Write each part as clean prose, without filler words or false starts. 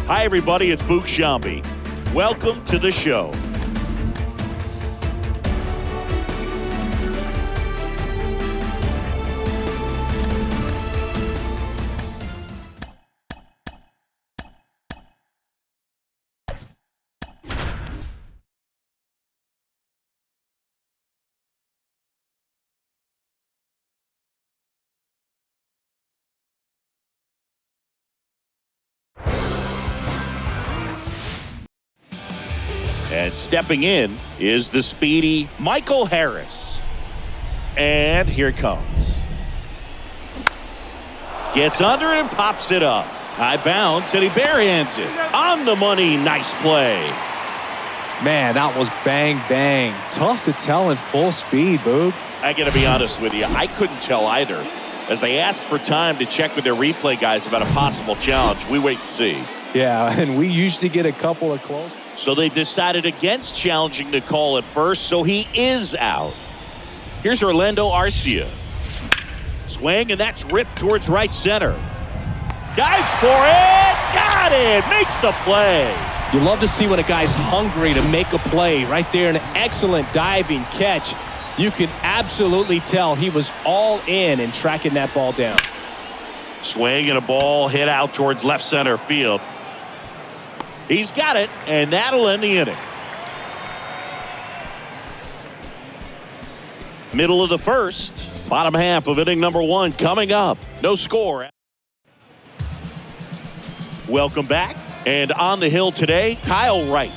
Hi, everybody. It's Boog Sciambi. Welcome to the show. And stepping in is the speedy Michael Harris. And here it comes. Gets under it and pops it up. High bounce, and he barehands it. On the money, nice play. Man, that was bang, bang. Tough to tell in full speed, Boog. I got to be honest with you, I couldn't tell either. As they asked for time to check with their replay guys about a possible challenge, we wait and see. Yeah, and we usually get a couple of close. So they decided against challenging the call at first, so he is out. Here's Orlando Arcia. Swing, and that's ripped towards right center. Dives for it! Got it! Makes the play! You love to see when a guy's hungry to make a play. Right there, an excellent diving catch. You can absolutely tell he was all in tracking that ball down. Swing, and a ball hit out towards left center field. He's got it, and that'll end the inning. Middle of the first, bottom half of inning number one coming up. No score. Welcome back, and on the hill today, Kyle Wright.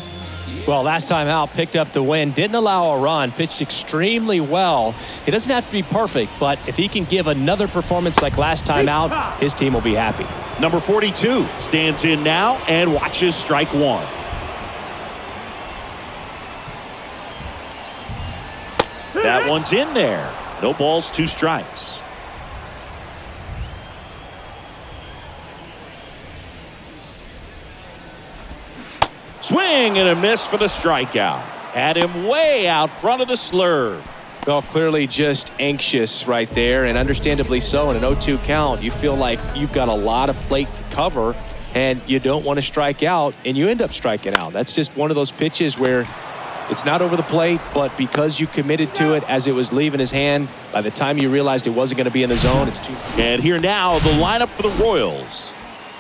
Well, last time out, picked up the win, didn't allow a run, pitched extremely well. He doesn't have to be perfect, but if he can give another performance like last time out, his team will be happy. Number 42 stands in now and watches strike one. That one's in there. No balls, 2 strikes. Swing and a miss for the strikeout. Had him way out front of the slurve. Well, clearly just anxious right there, and understandably so. In an 0-2 count, you feel like you've got a lot of plate to cover, and you don't want to strike out, and you end up striking out. That's just one of those pitches where it's not over the plate, but because you committed to it as it was leaving his hand, by the time you realized it wasn't going to be in the zone, it's too. And here now, the lineup for the Royals.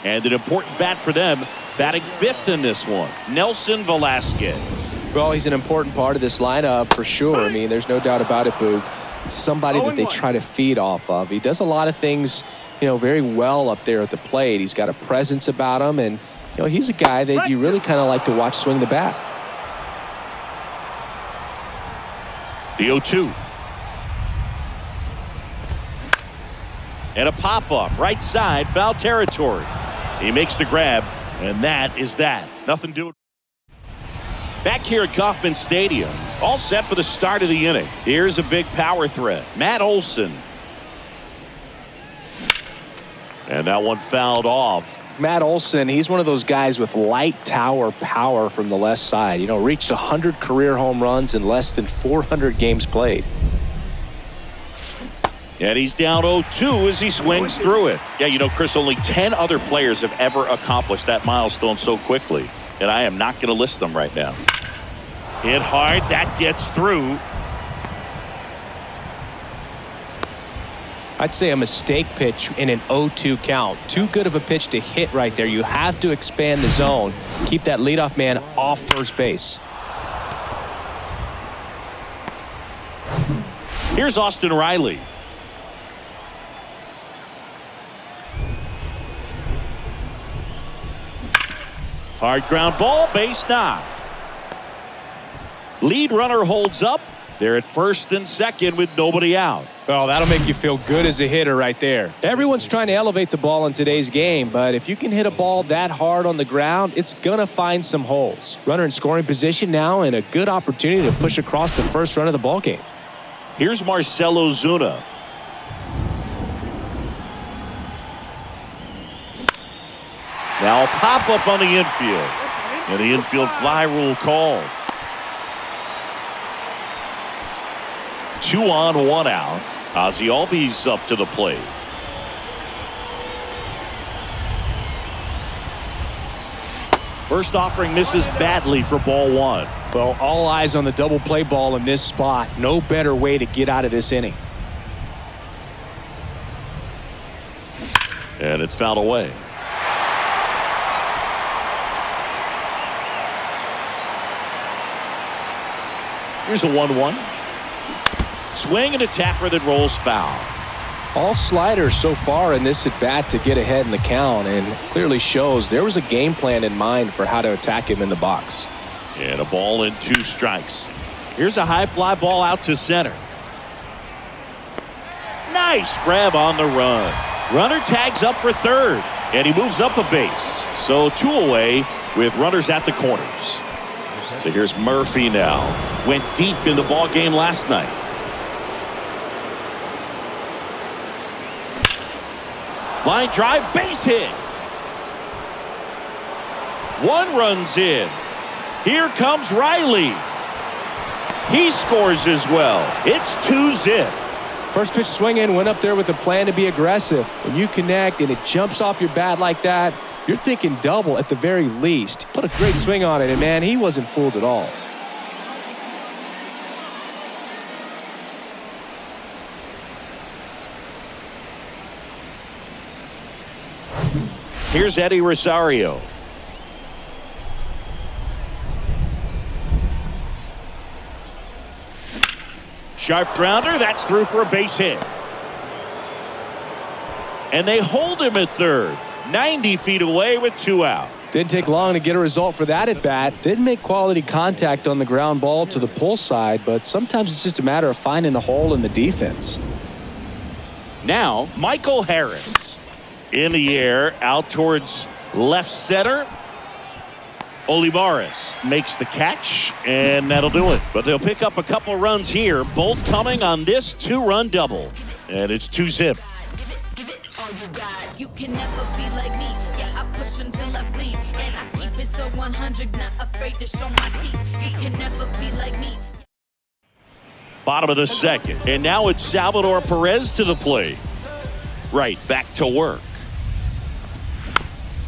And an important bat for them, batting 5th in this one, Nelson Velasquez. Well, he's an important part of this lineup for sure. I mean, there's no doubt about it, Boog. It's somebody that they try to feed off of. He does a lot of things, very well up there at the plate. He's got a presence about him, and, he's a guy that you really kind of like to watch swing the bat. The 0-2. And a pop-up, right side, foul territory. He makes the grab, and that is that. Nothing doing. Back here at Kauffman Stadium, all set for the start of the inning. Here's a big power threat, Matt Olson. And that one fouled off. Matt Olson, he's one of those guys with light tower power from the left side. Reached 100 career home runs in less than 400 games played. And he's down 0-2 as he swings through it. Yeah, Chris, only 10 other players have ever accomplished that milestone so quickly. And I am not going to list them right now. Hit hard, that gets through. I'd say a mistake pitch in an 0-2 count. Too good of a pitch to hit right there. You have to expand the zone. Keep that leadoff man off first base. Here's Austin Riley. Hard ground ball, base knock. Lead runner holds up. They're at first and second with nobody out. Oh, that'll make you feel good as a hitter right there. Everyone's trying to elevate the ball in today's game, but if you can hit a ball that hard on the ground, it's going to find some holes. Runner in scoring position now, and a good opportunity to push across the first run of the ball game. Here's Marcell Ozuna. Now a pop-up on the infield. And the infield fly rule called. 2 on, 1 out. Ozzie Albies up to the plate. First offering misses badly for ball one. Well, all eyes on the double play ball in this spot. No better way to get out of this inning. And it's fouled away. Here's a 1-1. Swing and a tapper that rolls foul. All sliders so far in this at bat to get ahead in the count, and clearly shows there was a game plan in mind for how to attack him in the box. And a ball and 2 strikes. Here's a high fly ball out to center. Nice grab on the run. Runner tags up for third, and he moves up a base. So 2 away with runners at the corners. So here's Murphy now. Went deep in the ball game last night. Line drive, base hit. 1 runs in. Here comes Riley. He scores as well. It's 2-zip. First pitch swinging, went up there with a plan to be aggressive. When you connect and it jumps off your bat like that, you're thinking double at the very least. Put a great swing on it, and man, he wasn't fooled at all. Here's Eddie Rosario. Sharp grounder, that's through for a base hit. And they hold him at third. 90 feet away with 2 out. Didn't take long to get a result for that at bat. Didn't make quality contact on the ground ball to the pull side, but sometimes it's just a matter of finding the hole in the defense. Now, Michael Harris. In the air, out towards left center. Olivares makes the catch, and that'll do it. But they'll pick up a couple runs here, both coming on this 2-run double. And it's 2-zip. You can never be like me. Yeah, I push until I bleed, and I keep it so 100, not afraid to show my teeth. You can never be like me. Bottom of the second, and now it's Salvador Perez to the plate. Right, back to work.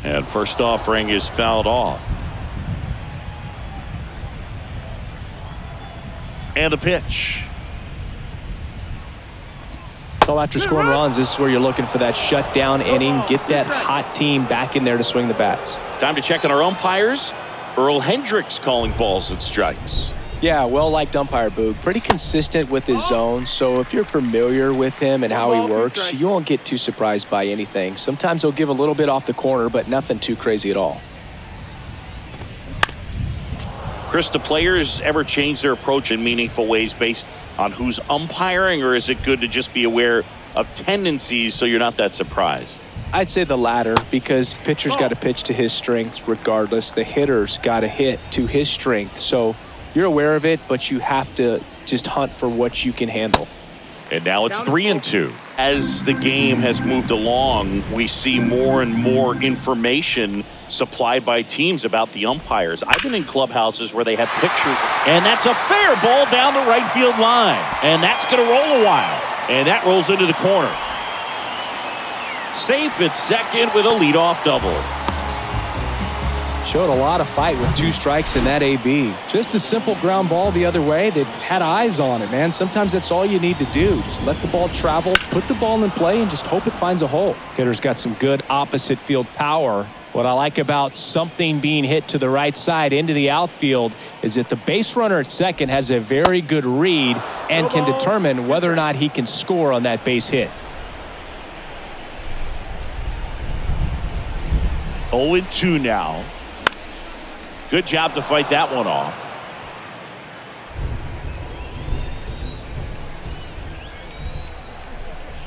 And first offering is fouled off. And the pitch. So after scoring runs, this is where you're looking for that shutdown inning. Get that hot team back in there to swing the bats. Time to check on our umpires. Earl Hendricks calling balls and strikes. Yeah, well-liked umpire, Boog. Pretty consistent with his zone, so if you're familiar with him and how he works, you won't get too surprised by anything. Sometimes he'll give a little bit off the corner, but nothing too crazy at all. Chris, do players ever change their approach in meaningful ways based on who's umpiring, or is it good to just be aware of tendencies so you're not that surprised? I'd say the latter, because the pitcher's got to pitch to his strengths regardless. The hitter's got to hit to his strength. So you're aware of it, but you have to just hunt for what you can handle. And now it's 3-2. As the game has moved along, we see more and more information supplied by teams about the umpires. I've been in clubhouses where they have pictures, and that's a fair ball down the right field line. And that's going to roll a while. And that rolls into the corner. Safe at second with a leadoff double. Showed a lot of fight with 2 strikes in that AB. Just a simple ground ball the other way. They had eyes on it, man. Sometimes that's all you need to do. Just let the ball travel, put the ball in play, and just hope it finds a hole. Hitter's got some good opposite field power. What I like about something being hit to the right side into the outfield is that the base runner at second has a very good read and can determine whether or not he can score on that base hit. 0-2 now. Good job to fight that one off.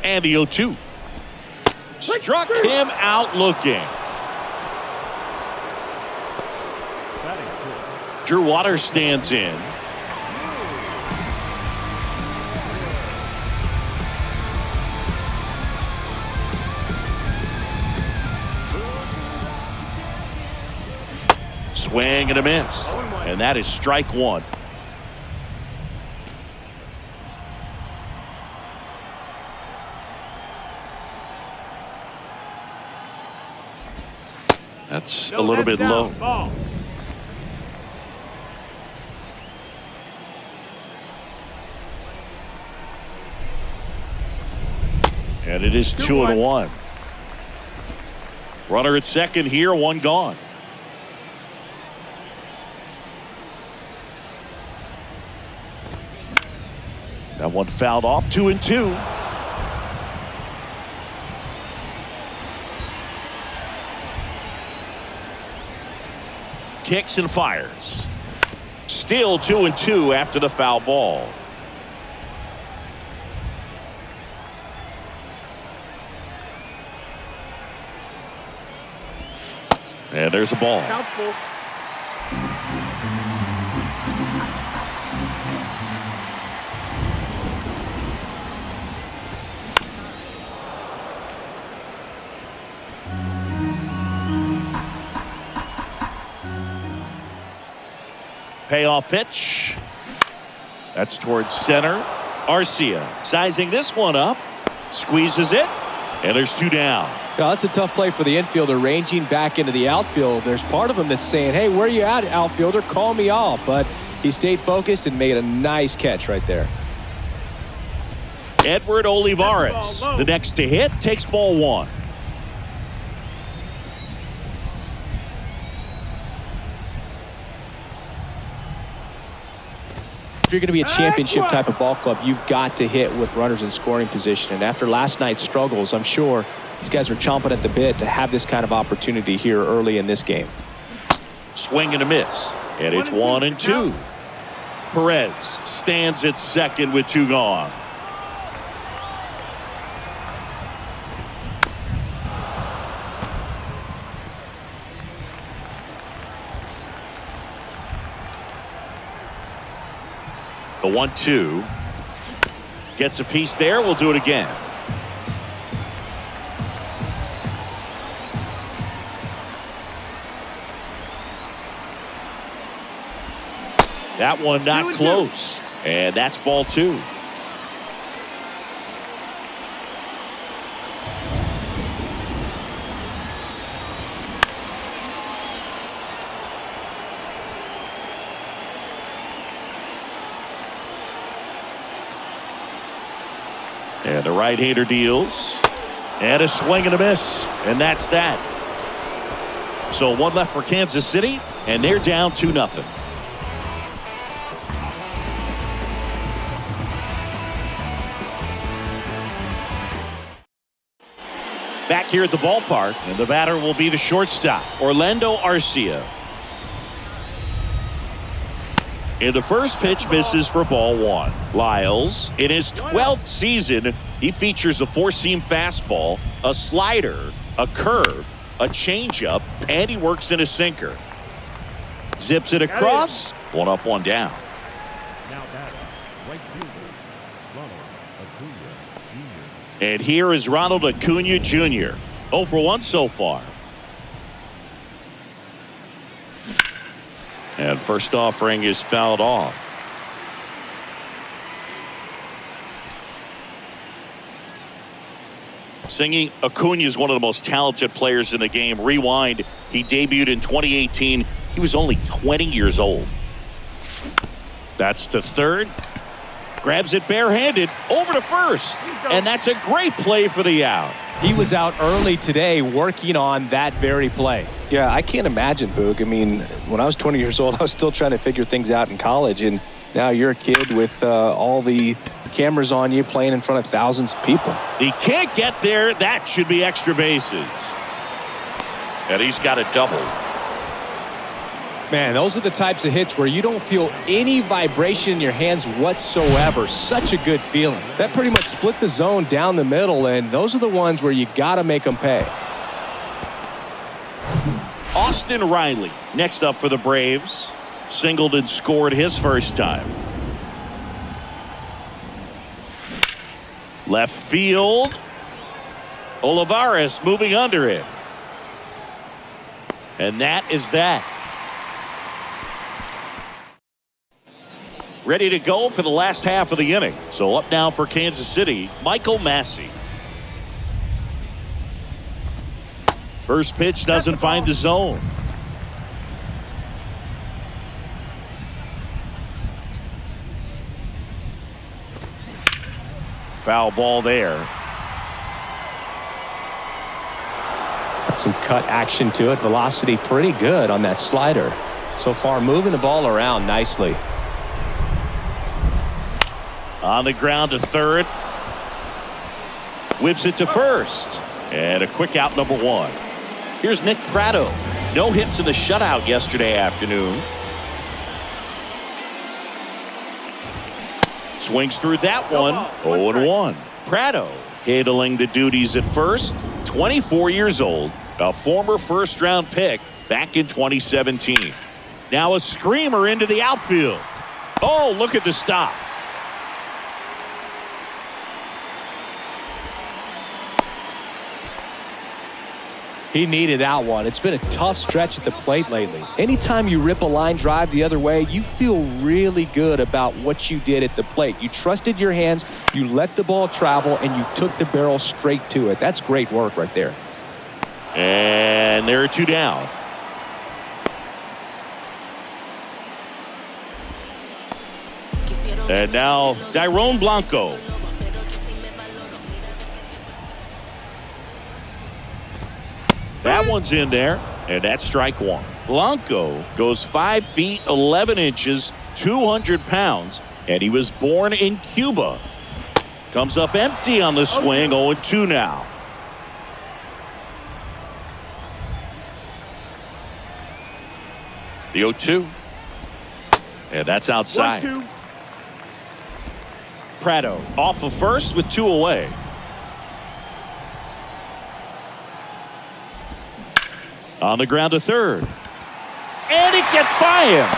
And the 0-2. Struck him out looking. Drew Waters stands in. Swing and a miss. And that is strike one. That's a little bit low. Ball. And it is 2-1. Runner at second here, one gone. That one fouled off, 2-2. Kicks and fires. Still 2-2 after the foul ball. And there's a ball. Doubtful. Payoff pitch. That's towards center. Arcia sizing this one up. Squeezes it. And there's two down. Now, that's a tough play for the infielder, ranging back into the outfield. There's part of him that's saying, hey, where you at, outfielder? Call me off. But he stayed focused and made a nice catch right there. Edward Olivares, the next to hit, takes ball one. If you're going to be a championship type of ball club, you've got to hit with runners in scoring position. And after last night's struggles, I'm sure these guys are chomping at the bit to have this kind of opportunity here early in this game. Swing and a miss. And it's 1-2. Perez stands at second with two gone. The 1-2 gets a piece there. We'll do it again. That one not close. And that's ball two. And the right-hander deals. And a swing and a miss. And that's that. So one left for Kansas City. And they're down 2-0. Back here at the ballpark. And the batter will be the shortstop, Orlando Arcia. And the first pitch misses for ball one. Lyles, in his 12th season, he features a four-seam fastball, a slider, a curve, a changeup, and he works in a sinker. Zips it across. One up, one down. Now batting, right fielder, Ronald Acuna Jr. And here is Ronald Acuna Jr. 0 for 1 so far. And first offering is fouled off. Singing, Acuna is one of the most talented players in the game. Rewind, he debuted in 2018. He was only 20 years old. That's to third. Grabs it barehanded over to first. And that's a great play for the out. He was out early today working on that very play. Yeah, I can't imagine, Boog. I mean, when I was 20 years old, I was still trying to figure things out in college. And now you're a kid with all the cameras on you playing in front of thousands of people. He can't get there. That should be extra bases. And he's got a double. Man, those are the types of hits where you don't feel any vibration in your hands whatsoever. Such a good feeling. That pretty much split the zone down the middle, and those are the ones where you got to make them pay. Austin Riley next up for the Braves. Singled and scored his first time. Left field. Olivares moving under it. And that is that. Ready to go for the last half of the inning. So up now for Kansas City, Michael Massey. First pitch doesn't find the zone. Foul ball there. Got some cut action to it. Velocity pretty good on that slider. So far, moving the ball around nicely. On the ground to third. Whips it to first. And a quick out, number one. Here's Nick Pratto. No hits in the shutout yesterday afternoon. Swings through that one. 0-1. Pratto handling the duties at first. 24 years old. A former first-round pick back in 2017. Now a screamer into the outfield. Oh, look at the stop. He needed that one. It's been a tough stretch at the plate lately. Anytime you rip a line drive the other way, you feel really good about what you did at the plate. You trusted your hands, you let the ball travel, and you took the barrel straight to it. That's great work right there. And there are two down. And now Dairon Blanco. That one's in there, and that's strike one. Blanco goes 5 feet 11 inches, 200 pounds, and he was born in Cuba. Comes up empty on the swing, 0-2 now. The 0-2. And that's outside. 1-2. Pratto off of first with 2 away. On the ground to third. And it gets by him.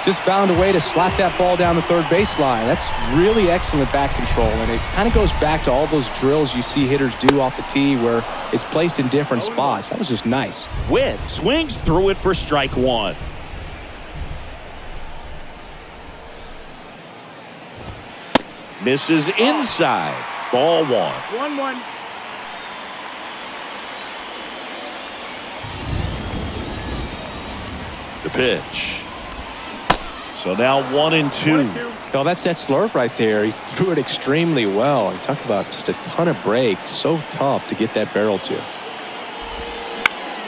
Just found a way to slap that ball down the third baseline. That's really excellent bat control, and it kind of goes back to all those drills you see hitters do off the tee where it's placed in different spots. That was just nice. Witt swings through it for strike one. Misses inside. Ball one. 1-1. The pitch. So now 1-2. No, that's that slurve right there. He threw it extremely well. Talk about just a ton of breaks. So tough to get that barrel to.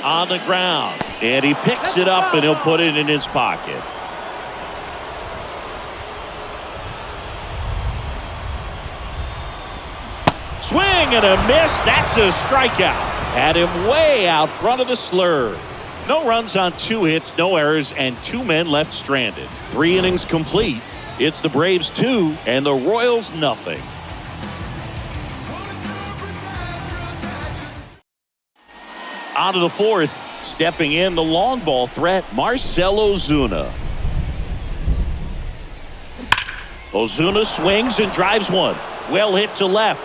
On the ground. And he picks it up and he'll put it in his pocket. Swing and a miss. That's a strikeout. Had him way out front of the slurve. No runs on 2 hits, no errors, and 2 men left stranded. 3 innings complete. It's the Braves 2 and the Royals nothing. On to the 4th. Stepping in the long ball threat, Marcell Ozuna. Ozuna swings and drives one. Well hit to left.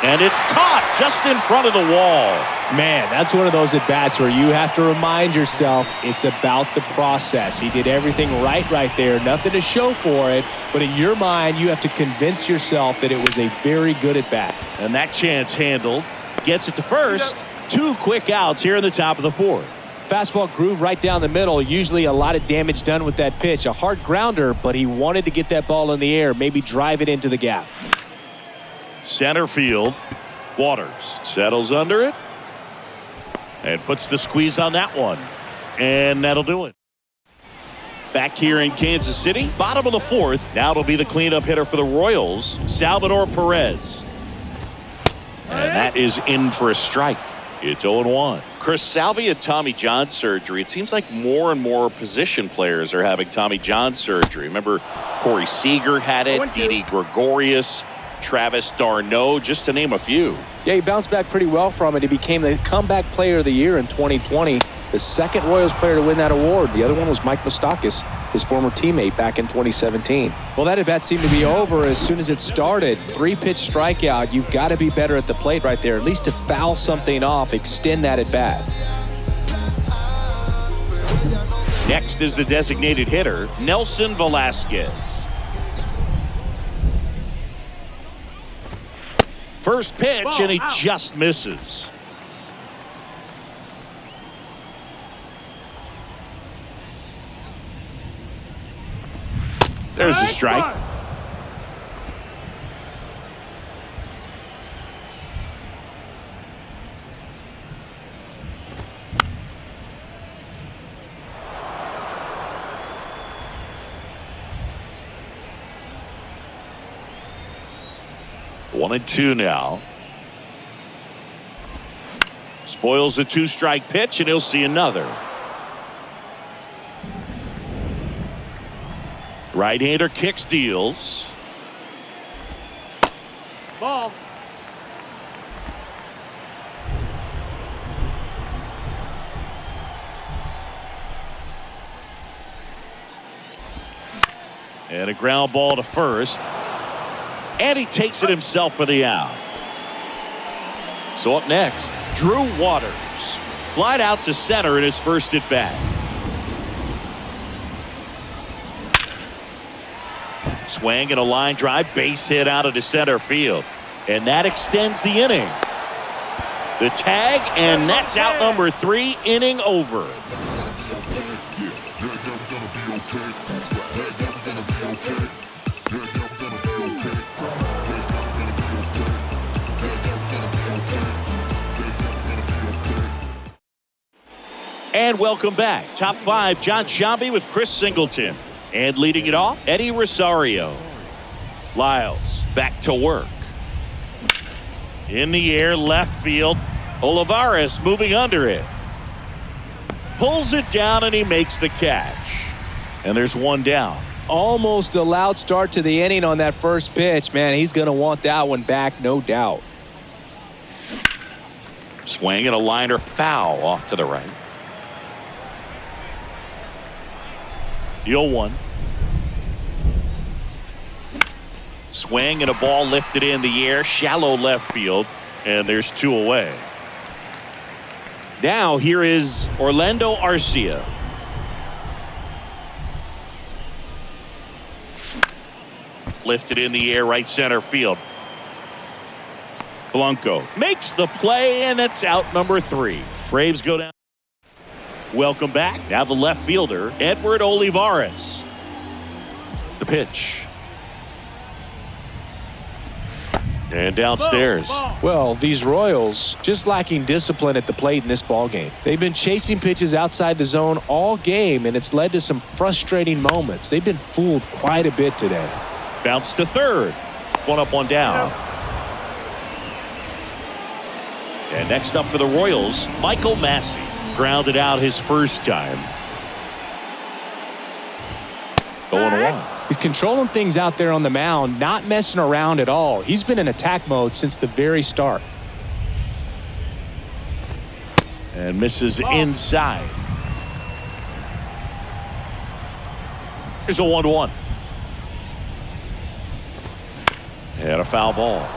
And it's caught just in front of the wall. Man, that's one of those at-bats where you have to remind yourself it's about the process. He did everything right there. Nothing to show for it. But in your mind, you have to convince yourself that it was a very good at-bat. And that chance handled. Gets it to first. 2 quick outs here in the top of the 4th. Fastball groove right down the middle. Usually a lot of damage done with that pitch. A hard grounder, but he wanted to get that ball in the air. Maybe drive it into the gap. Center field. Waters settles under it and puts the squeeze on that one, and that'll do it. Back here in Kansas City, bottom of the 4th. Now it'll be the cleanup hitter for the Royals, Salvador Perez, and that is in for a strike. It's 0-1. Chris Salvi had Tommy John surgery. It seems like more and more position players are having Tommy John surgery. Remember, Corey Seager had it, Didi Gregorius, Travis d'Arnaud, just to name a few. Yeah, he bounced back pretty well from it. He became the comeback player of the year in 2020. The second Royals player to win that award. The other one was Mike Moustakas, his former teammate back in 2017. Well, that at-bat seemed to be over as soon as it started. 3-pitch strikeout. You've got to be better at the plate right there, at least to foul something off, extend that at-bat. Next is the designated hitter, Nelson Velasquez. First pitch, and he just misses. There's a strike. One and two now. Spoils the two-strike pitch, and he'll see another. Right-hander kicks, deals. Ball. And a ground ball to first. And he takes it himself for the out. So up next, Drew Waters. Flied out to center in his first at bat. Swing and a line drive, base hit out of the center field. And that extends the inning. The tag, and that's out number 3, inning over. And welcome back. Top 5, John Sciambi with Chris Singleton. And leading it off, Eddie Rosario. Lyles back to work. In the air, left field. Olivares moving under it. Pulls it down, and he makes the catch. And there's one down. Almost a loud start to the inning on that first pitch. Man, he's going to want that one back, no doubt. Swing and a liner foul off to the right. 0-1. Swing and a ball lifted in the air, shallow left field, and there's 2 away. Now here is Orlando Arcia. Lifted in the air, right center field. Blanco makes the play, and it's out number 3. Braves go down. Welcome back. Now the left fielder, Edward Olivares. The pitch. And downstairs. Well, these Royals just lacking discipline at the plate in this ballgame. They've been chasing pitches outside the zone all game, and it's led to some frustrating moments. They've been fooled quite a bit today. Bounce to third. 1 up, 1 down. And next up for the Royals, Michael Massey. Grounded out his first time. 0-1. He's controlling things out there on the mound, not messing around at all. He's been in attack mode since the very start. And misses inside. Here's a 1-1. And a foul ball.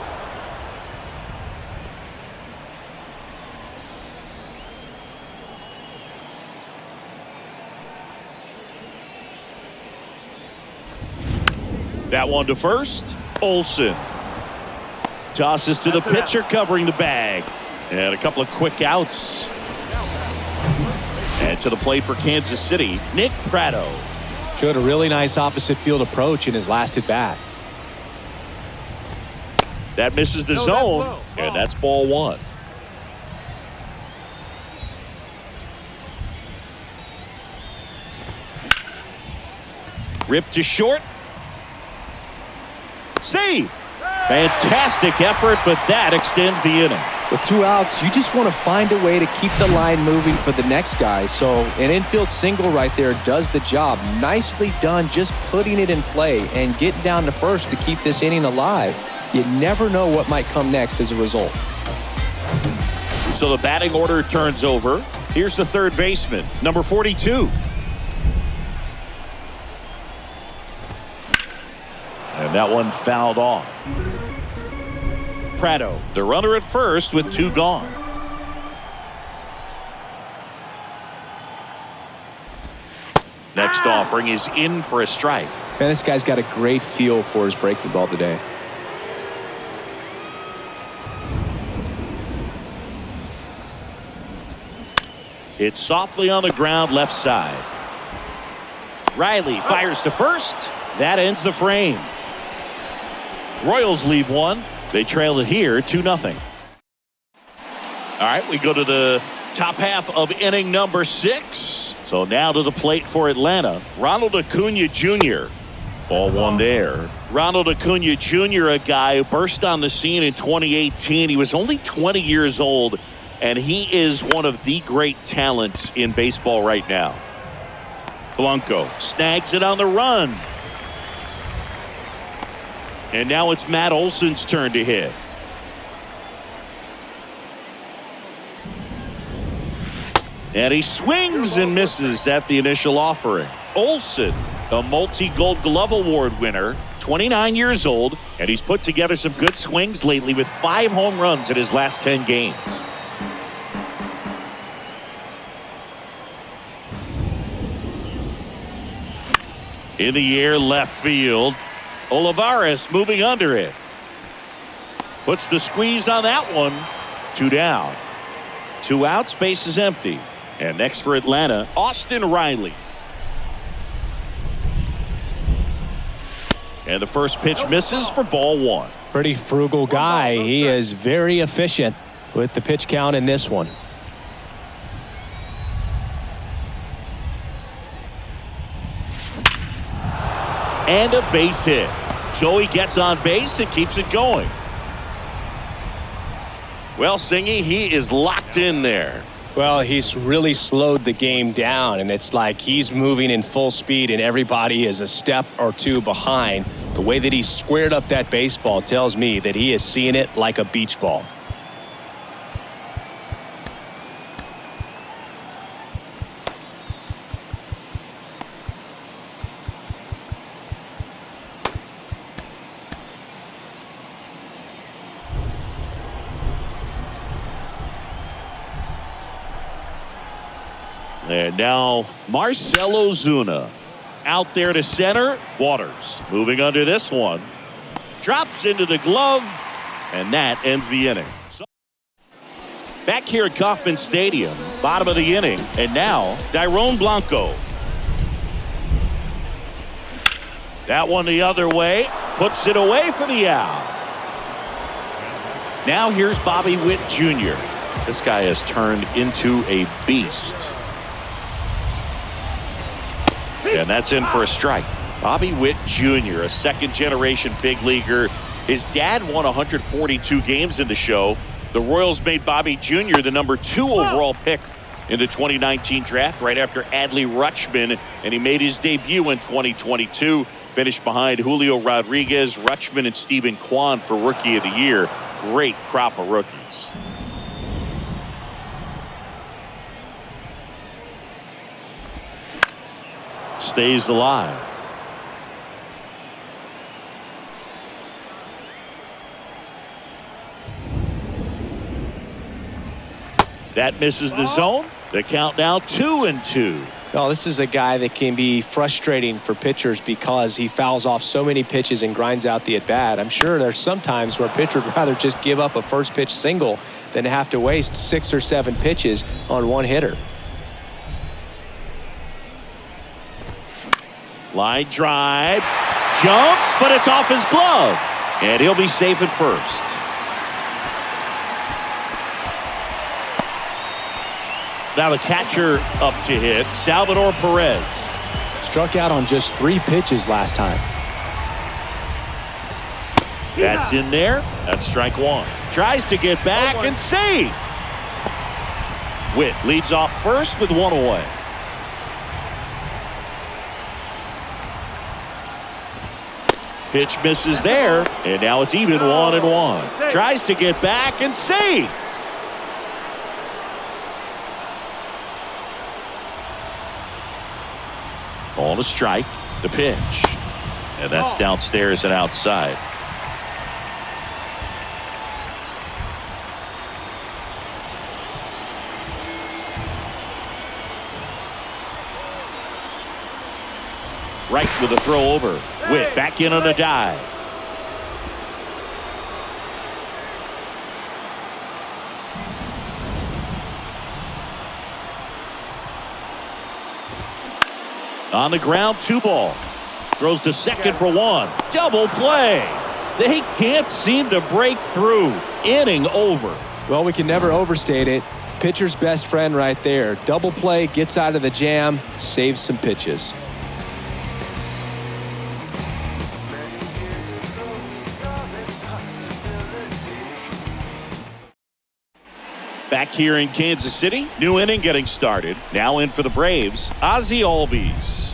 That one to first. Olsen tosses to the pitcher, covering the bag. And a couple of quick outs. And to the plate for Kansas City, Nick Pratto. Showed a really nice opposite field approach in his last at bat. That misses the zone, and that's ball 1. Ripped to short. Save. Fantastic effort, but that extends the inning. With 2 outs, you just want to find a way to keep the line moving for the next guy. So an infield single right there does the job. Nicely done, just putting it in play and getting down to first to keep this inning alive. You never know what might come next as a result. So the batting order turns over. Here's the third baseman, number 42. And that one fouled off. Pratto, the runner at first with 2 gone. Next offering is in for a strike. Man, this guy's got a great feel for his breaking ball today. Hit softly on the ground left side. Riley fires to first. That ends the frame. Royals leave one. They trail it here 2-0. All right, we go to the top half of inning number 6. So now to the plate for Atlanta. Ronald Acuna Jr. Ball one there. Ronald Acuna Jr., a guy who burst on the scene in 2018. He was only 20 years old, and he is one of the great talents in baseball right now. Blanco snags it on the run. And now it's Matt Olson's turn to hit. And he swings and misses at the initial offering. Olson, a multi-Gold Glove Award winner, 29 years old, and he's put together some good swings lately with 5 home runs in his last 10 games. In the air, left field. Olivares moving under it. Puts the squeeze on that one. 2 down. 2 outs, base is empty. And next for Atlanta, Austin Riley. And the first pitch misses for ball 1. Pretty frugal guy. He is very efficient with the pitch count in this one. And a base hit. Joey gets on base and keeps it going. Well, Singy, he is locked in there. Well, he's really slowed the game down, and it's like he's moving in full speed and everybody is a step or 2 behind. The way that he squared up that baseball tells me that he is seeing it like a beach ball. And now Marcell Ozuna out there to center. Waters moving under this one. Drops into the glove. And that ends the inning. So back here at Kauffman Stadium, bottom of the inning. And now Dairon Blanco. That one the other way. Puts it away for the out. Now here's Bobby Witt Jr. This guy has turned into a beast. And that's in for a strike. Bobby Witt Jr., a second-generation big leaguer. His dad won 142 games in the show. The Royals made Bobby Jr. the number 2 overall pick in the 2019 draft right after Adley Rutschman, and he made his debut in 2022. Finished behind Julio Rodriguez, Rutschman, and Stephen Kwan for Rookie of the Year. Great crop of rookies. Stays alive. That misses the zone. The count now 2-2. Well, this is a guy that can be frustrating for pitchers because he fouls off so many pitches and grinds out the at-bat. I'm sure there's some times where a pitcher would rather just give up a first pitch single than have to waste 6 or 7 pitches on one hitter. Line drive, jumps, but it's off his glove, and he'll be safe at first. Now the catcher up to hit, Salvador Perez. Struck out on just 3 pitches last time. That's in there. That's strike 1. Tries to get back and save. Witt leads off first with 1 away. Pitch misses there, and now it's even 1-1. Tries to get back and save. On a strike, the pitch. And that's downstairs and outside. Right with a throw over. Witt back in on a dive. On the ground, 2 ball. Throws to second for 1. Double play. They can't seem to break through. Inning over. Well, we can never overstate it. Pitcher's best friend right there. Double play, gets out of the jam, saves some pitches. Back here in Kansas City, new inning getting started. Now in for the Braves, Ozzie Albies.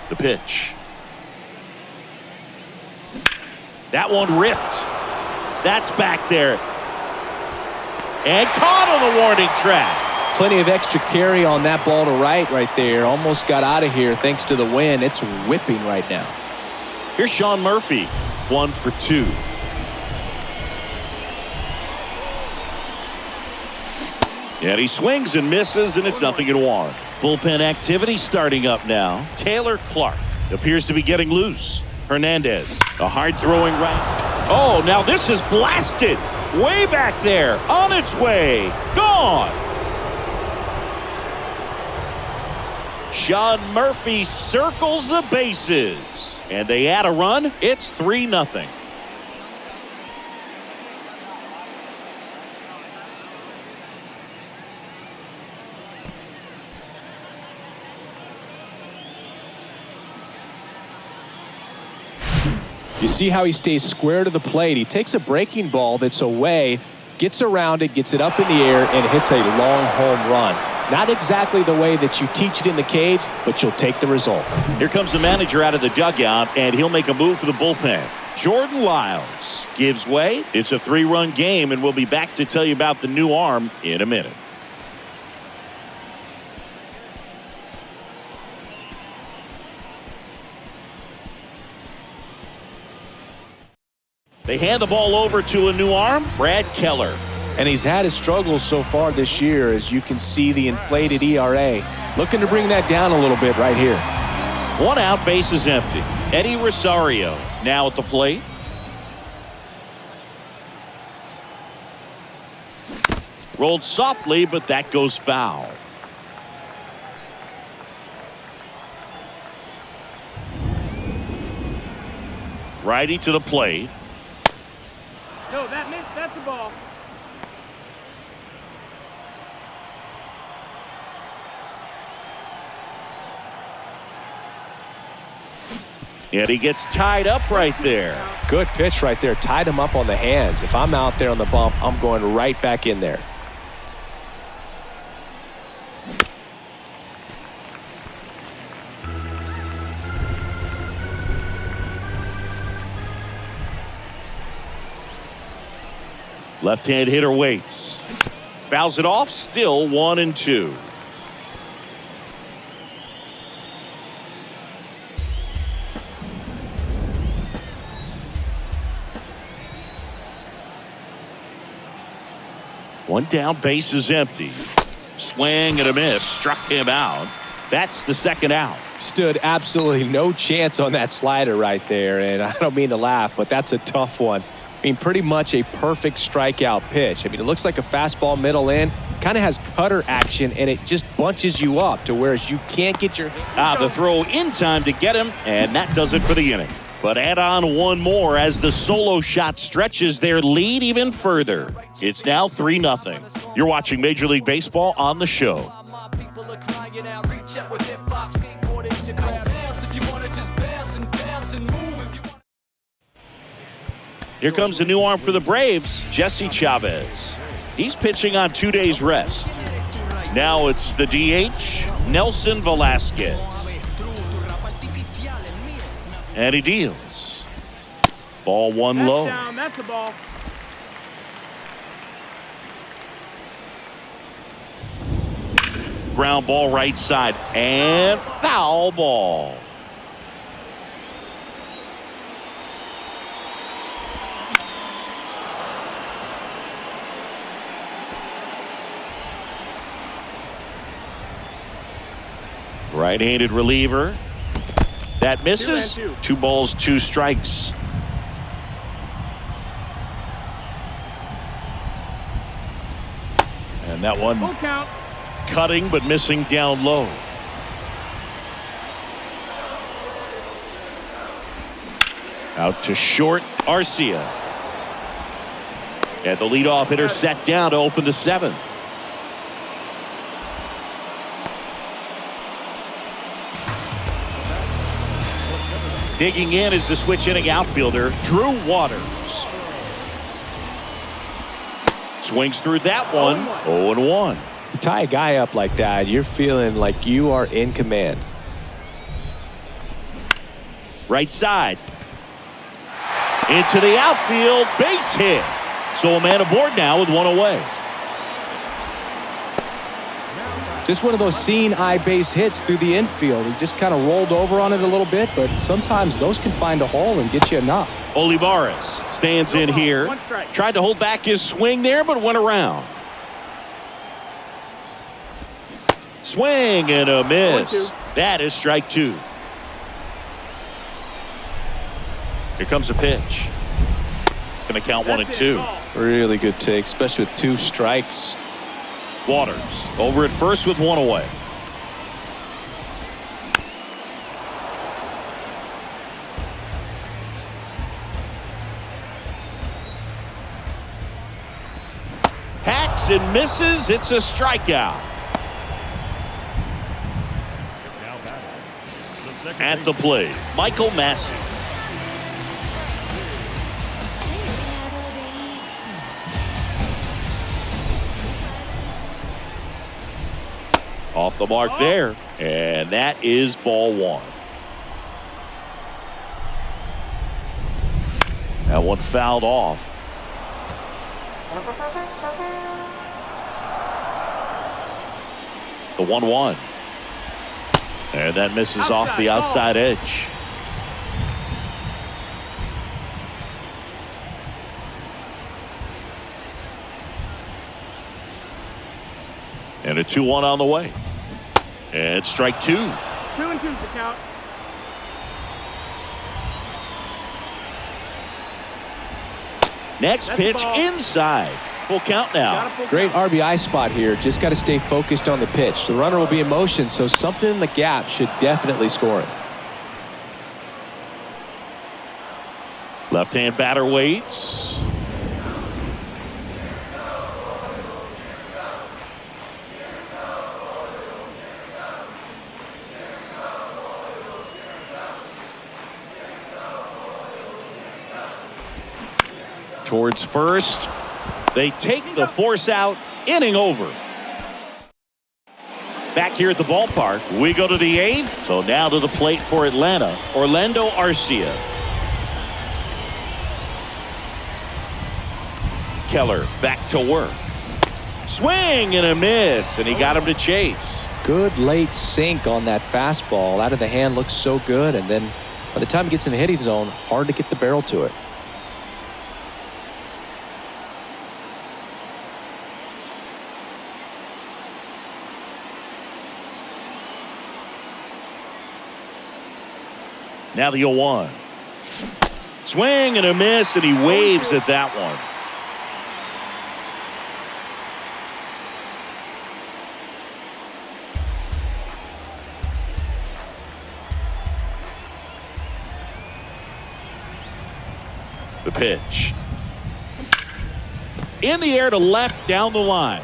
The pitch. That one ripped. That's back there. And caught on the warning track. Plenty of extra carry on that ball to right there. Almost got out of here thanks to the wind. It's whipping right now. Here's Sean Murphy. 1 for 2. And he swings and misses, and it's 0-1. Bullpen activity starting up now. Taylor Clark appears to be getting loose. Hernandez, a hard-throwing right. Oh, now this is blasted. Way back there. On its way. Gone. Sean Murphy circles the bases. And they add a run. It's 3-0. You see how he stays square to the plate. He takes a breaking ball that's away, gets around it, gets it up in the air, and hits a long home run. Not exactly the way that you teach it in the cage, but you'll take the result. Here comes the manager out of the dugout, and he'll make a move for the bullpen. Jordan Lyles gives way. It's a 3-run game, and we'll be back to tell you about the new arm in a minute. They hand the ball over to a new arm, Brad Keller. And he's had his struggles so far this year, as you can see the inflated ERA. Looking to bring that down a little bit right here. 1 out, base is empty. Eddie Rosario now at the plate. Rolled softly, but that goes foul. Righty to the plate. No, that missed. That's the ball. And he gets tied up right there. Good pitch right there. Tied him up on the hands. If I'm out there on the bump, I'm going right back in there. Left-hand hitter waits. Fouls it off. Still 1-2. One down, base is empty. Swing and a miss. Struck him out. That's the 2nd out. Stood absolutely no chance on that slider right there. And I don't mean to laugh, but that's a tough one. I mean, pretty much a perfect strikeout pitch. I mean, it looks like a fastball middle in. Kind of has cutter action, and it just bunches you up to whereas you can't get your... The throw in time to get him, and that does it for the inning. But add on one more as the solo shot stretches their lead even further. It's now 3-0. You're watching Major League Baseball on the show. Here comes the new arm for the Braves, Jesse Chavez. He's pitching on 2 days rest. Now it's the DH, Nelson Velasquez. And he deals. Ball 1 That's low. down. That's the ball. Ground ball right side and foul ball. Right-handed reliever. That misses. 2 balls, 2 strikes. And that one Full count. cutting but missing down low. Out to short, Arcia. And the leadoff hitter set down to open the 7th. Digging in is the switch inning outfielder, Drew Waters. Swings through that one, 0-1. You tie a guy up like that, you're feeling like you are in command. Right side. Into the outfield, base hit. So a man aboard now with one away. Just one of those seeing eye base hits through the infield. He just kind of rolled over on it a little bit, but sometimes those can find a hole and get you a knock. Olivares stands in here. Tried to hold back his swing there, but went around. Swing and a miss. That is strike 2. Here comes a pitch. Going to count 1-2. Really good take, especially with 2 strikes. Waters over at first with 1 away. Hacks and misses. It's a strikeout. At the plate, Michael Massey. Off the mark there, and that is ball 1. That one fouled off. The 1-1. And that misses off the outside edge. And a 2-1 on the way. And strike 2. 2-2 to count. Next pitch inside. Full count now. Great RBI spot here. Just got to stay focused on the pitch. The runner will be in motion, so something in the gap should definitely score it. Left-hand batter waits. Towards first. They take the force out. Inning over. Back here at the ballpark, we go to the 8th. So now to the plate for Atlanta, Orlando Arcia. Keller back to work. Swing and a miss, and he got him to chase. Good late sink on that fastball. Out of the hand looks so good, and then by the time it gets in the hitting zone, hard to get the barrel to it. Now the 0-1. Swing and a miss, and he waves at that one. The pitch. In the air to left down the line.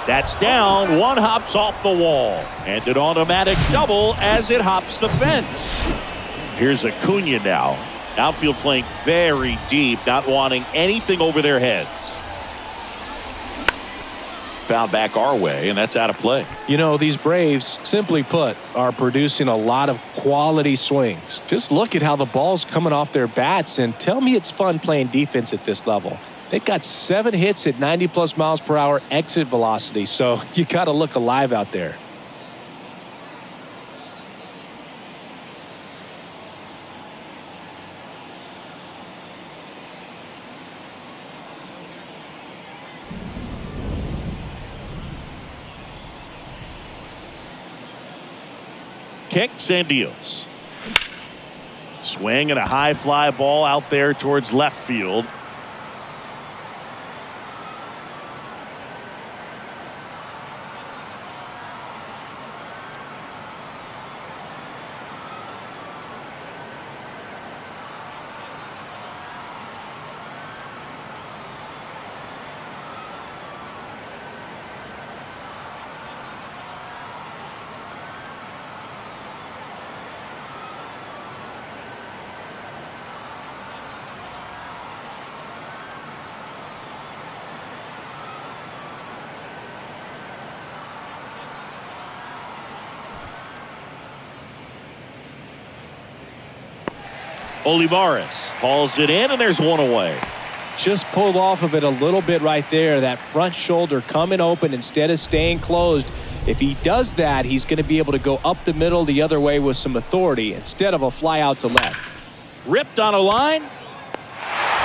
That's down. One hops off the wall. And an automatic double as it hops the fence. Here's Acuna now. Outfield playing very deep, not wanting anything over their heads. Foul back our way, and that's out of play. You know, these Braves, simply put, are producing a lot of quality swings. Just look at how the ball's coming off their bats, and tell me it's fun playing defense at this level. They've got 7 hits at 90+ miles per hour exit velocity, so you got to look alive out there. Kicks and deals. Swing and a high fly ball out there towards left field. Olivares hauls it in, and there's one away. Just pulled off of it a little bit right there. That front shoulder coming open instead of staying closed. If he does that, he's going to be able to go up the middle the other way with some authority instead of a fly out to left. Ripped on a line.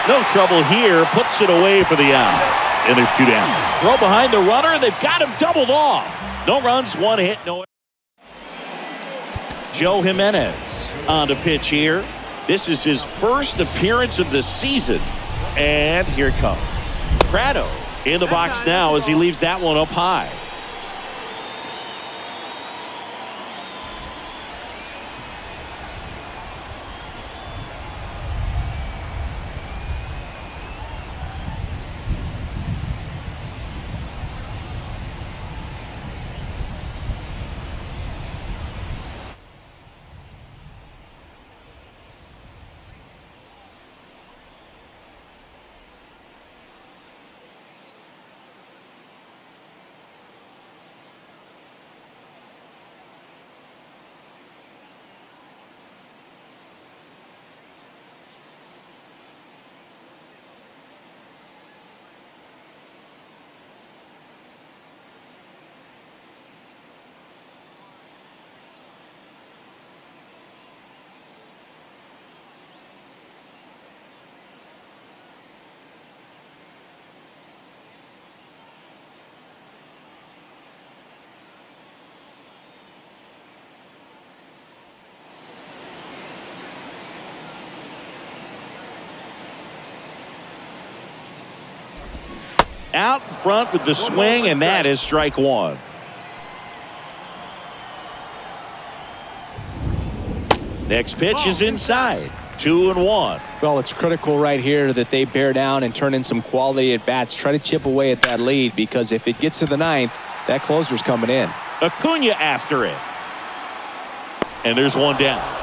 No trouble here. Puts it away for the out. And there's 2 down. Throw behind the runner. They've got him doubled off. No runs, 1 hit, no. Joe Jimenez on the pitch here. This is his first appearance of the season. And here it comes. Prado in the box now as he leaves that one up high. Out in front with the swing, and that is strike 1. Next pitch is inside. 2-1. Well, it's critical right here that they bear down and turn in some quality at bats. Try to chip away at that lead, because if it gets to the 9th, that closer's coming in. Acuna after it. And there's 1 down.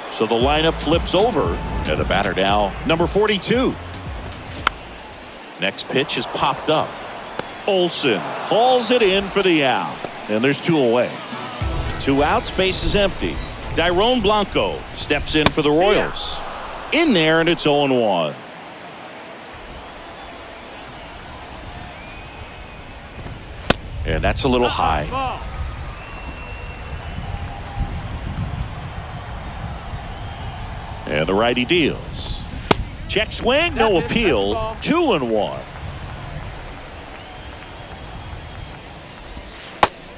So the lineup flips over, and the batter now, number 42. Next pitch is popped up. Olsen hauls it in for the out, and there's 2 away. 2 outs, base is empty. Dairon Blanco steps in for the Royals. In there, and it's 0-1. And that's a little high. And the righty deals. Check swing, no appeal. 2-1.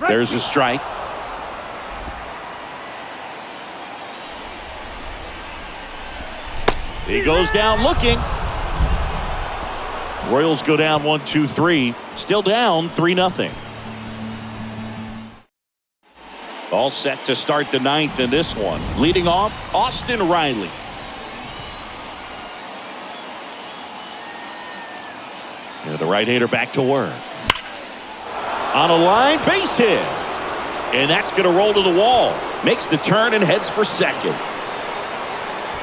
There's a strike. He goes down looking. Royals go down 1-2-3. Still down 3-0. All set to start the 9th in this one. Leading off, Austin Riley. And the right-hander back to work. On a line, base hit. And that's going to roll to the wall. Makes the turn and heads for second.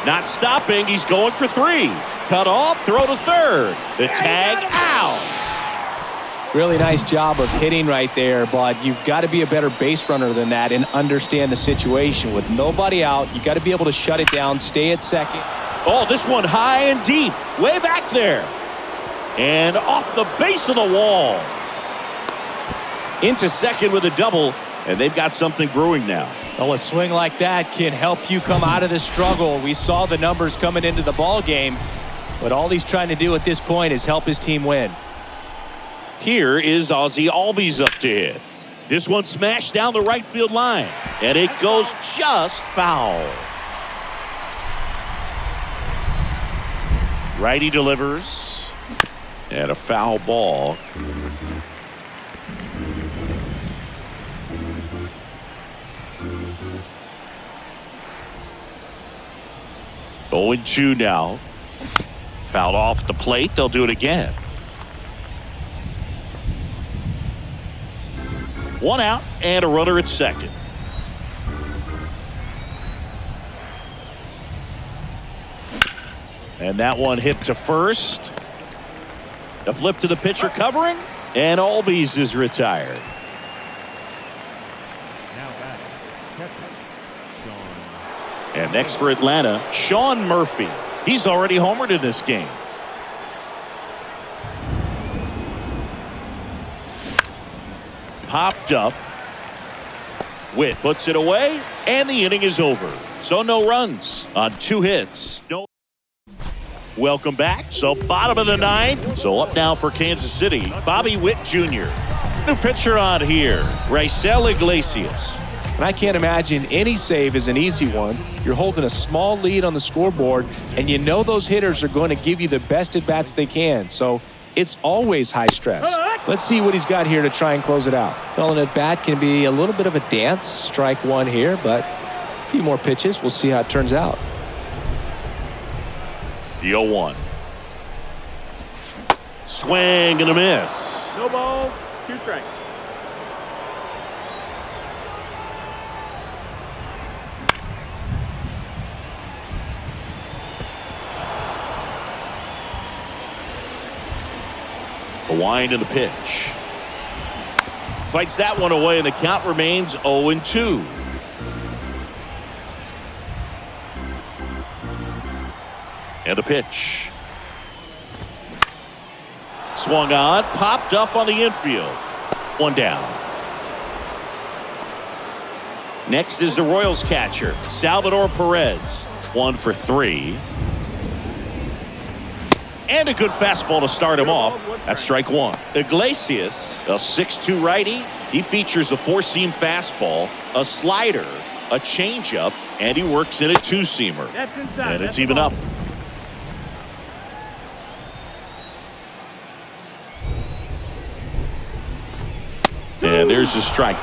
Not stopping, he's going for 3. Cut off, throw to third. The tag out. Really nice job of hitting right there, but you've got to be a better base runner than that and understand the situation. With nobody out, you got to be able to shut it down, stay at second. Oh, this one high and deep, way back there. And off the base of the wall. Into second with a double, and they've got something brewing now. Well, a swing like that can help you come out of the struggle. We saw the numbers coming into the ball game, but all he's trying to do at this point is help his team win. Here is Ozzie Albies up to hit. This one smashed down the right field line, and it goes just foul. Righty delivers, and a foul ball. Oh, 0-2 now. Fouled off the plate. They'll do it again. 1 out and a runner at second. And that one hit to first. A flip to the pitcher covering, and Albies is retired. Now batting, catcher, Sean. And next for Atlanta, Sean Murphy. He's already homered in this game. Popped up. Witt puts it away, and the inning is over. So no runs on 2 hits. No. Welcome back. So bottom of the 9th. So up now for Kansas City, Bobby Witt Jr. New pitcher on here, Raisel Iglesias. And I can't imagine any save is an easy one. You're holding a small lead on the scoreboard, and you know those hitters are going to give you the best at-bats they can. So it's always high stress. Let's see what he's got here to try and close it out. Well, an at-bat can be a little bit of a dance. Strike one here, but a few more pitches. We'll see how it turns out. The 0-1. Swing and a miss. No balls, 2 strikes. The wind and the pitch. Fights that one away, and the count remains 0-2. And the pitch. Swung on, popped up on the infield. 1 down. Next is the Royals catcher, Salvador Perez. 1 for 3. And a good fastball to start him off. That's strike 1. Iglesias, a 6'2 righty. He features a 4-seam fastball, a slider, a changeup, and he works in a 2-seamer. That's inside. And it's even up. And there's the strike.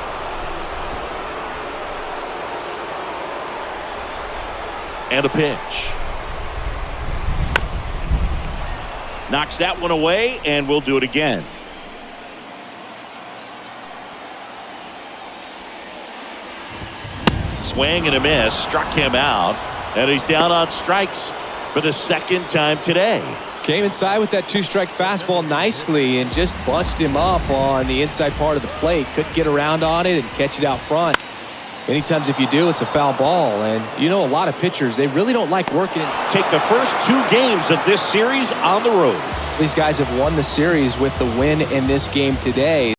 And a pitch. Knocks that one away, and we'll do it again. Swing and a miss. Struck him out. And he's down on strikes for the 2nd time today. Came inside with that 2-strike fastball nicely and just bunched him up on the inside part of the plate. Couldn't get around on it and catch it out front. Many times if you do, it's a foul ball. And you know, a lot of pitchers, they really don't like working. Take the first 2 games of this series on the road. These guys have won the series with the win in this game today.